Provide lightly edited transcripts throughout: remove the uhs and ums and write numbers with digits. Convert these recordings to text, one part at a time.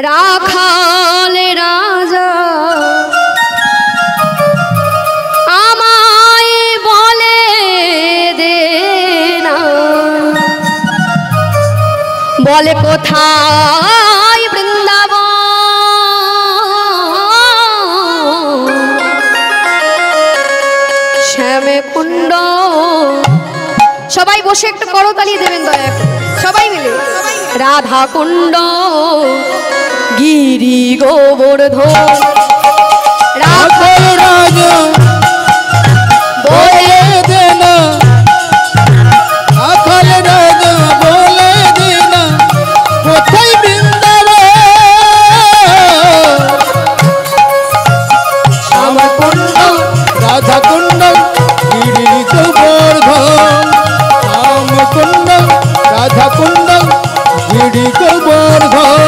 রাখাল রাজা আমায় বলে দে না, বলে কোথায় বৃন্দাবন, শ্যামে কুণ্ড। সবাই বসে একটু করতালি দেবেন দয়া করে, সবাই মিলে। রাধা কুণ্ড গিরি গোবর্ধন রাখাল রাজা বলে দে না, রাখাল রাজা বলে দে না, কোথায় বৃন্দাবন, শ্যাম কুণ্ড রাধা কুণ্ড গিরি গোবর্ধন, শ্যাম কুণ্ড রাধা কুণ্ড গিরি গোবর্ধন।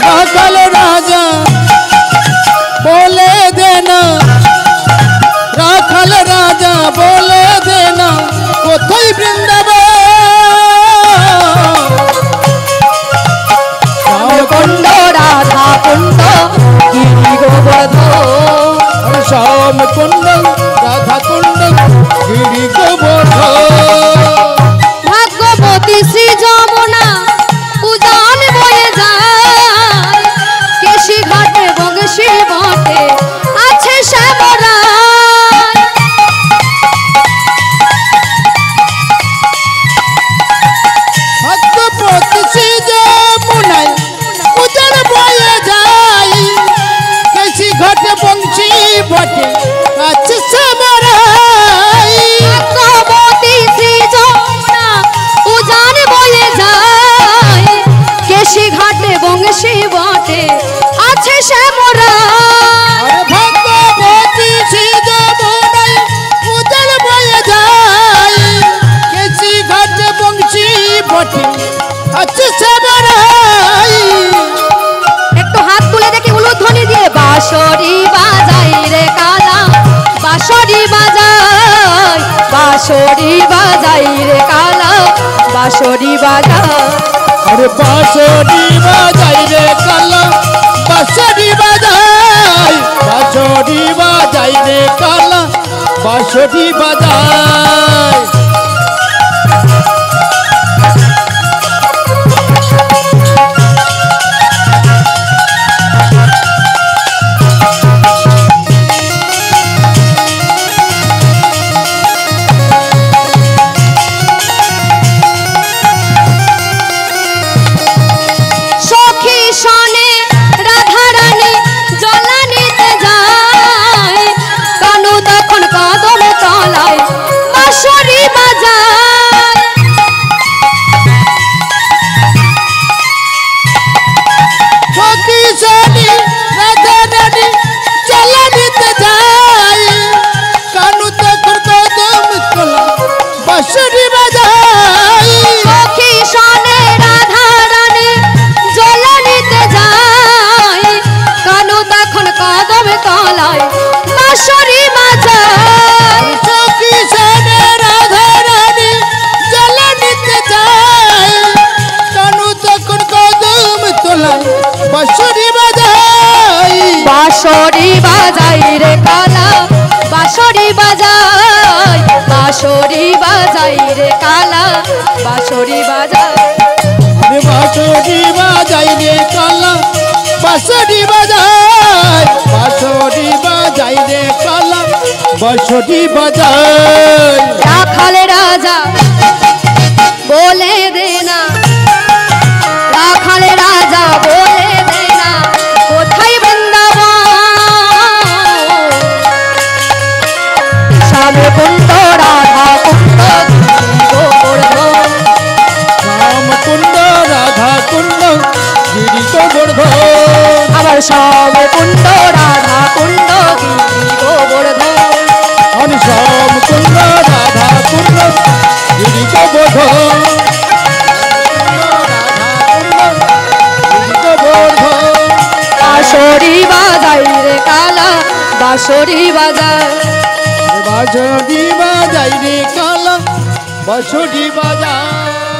রাখাল রাজা বলে দে না, রাখাল রাজা বলে দে না, কোথায় বৃন্দাবন, শ্যাম কুণ্ড রাধা কুণ্ড গিরি গোবর্ধন, শ্যাম কুণ্ড রাধা কুণ্ড গিরি গোবর্ধন। ভাগ্যবতী শ্রী যমুনা উজান বয়ে যায়, কেশি ঘাটে বংশী বটে আছে শ্যামরায়। ভাগ্যবতী শ্রী যমুনায় উজান বয়ে যায়, কেশি ঘাটে বংশী বটে আছে শ্যামরায়। ভাগ্যবতী শ্রী যমুনা উজান বয়ে যায়, কেশি ঘাটে বংশী বটে আছে শ্যামরায়। ভাগ্যবতী শ্রী যমুনায় উজান বয়ে যায়, কেশি ঘাটে বংশী বটে আছে শ্যামরায়। একটু হাত তুলে দেখি উলুধ্বনি দিয়ে। বাঁশরি বাজাই রে কালা, বাঁশরি বাজাই, বাঁশরি বাজাই রে কালা, বাঁশরি বাজাই। আরে বাঁশরি বাজাই রে কালা, বাঁশরি বাজাই, বাঁশরি বাজাই রে কালা, বাঁশরি বাজাই। সখী শোনে রাধা রানী জলা নিতে যায়, কানু তখন কদম তলায় বাঁশরি বাজায়। সখী শোনে রাধা রানী জলা নিতে যায়, কানু তখন কদম তলায় বাঁশরি বাজায়। সখী শোনে রাধা রানী জলা নিতে যায়, কানু তখন কদম তলায় বাঁশরি বাজায়। সখী শোনে রাধা রানী জলা নিতে যায়, কানু তখন কদম তলায় বাঁশরি বাজায়। বাঁশরি বাজাই রে কালা, বাঁশরি বাজাই, বাঁশরি বাজাই রে কালা, বাঁশরি বাজাই। আরে বাঁশরি বাজাই রে কালা, বাঁশরি বাজাই, বাঁশরি বাজাই রে কালা, বাঁশরি বাজাই। রাখাল রাজা বলে দে না, রাখাল রাজা বলে দে না, কোথায় বৃন্দাবন, শ্যাম কুণ্ড রাধা কুণ্ড গিরি গোবর্ধন, শ্যাম কুণ্ড রাধা কুণ্ড গিরি গোবর্ধন, আবার শ্যাম কুণ্ড রাধা কুণ্ড গিরি গোবর্ধন। শ্যাম কুণ্ড বাঁশরি বাজায় বাঁশরি বাজাই রে কালা বাঁশরি বাজায়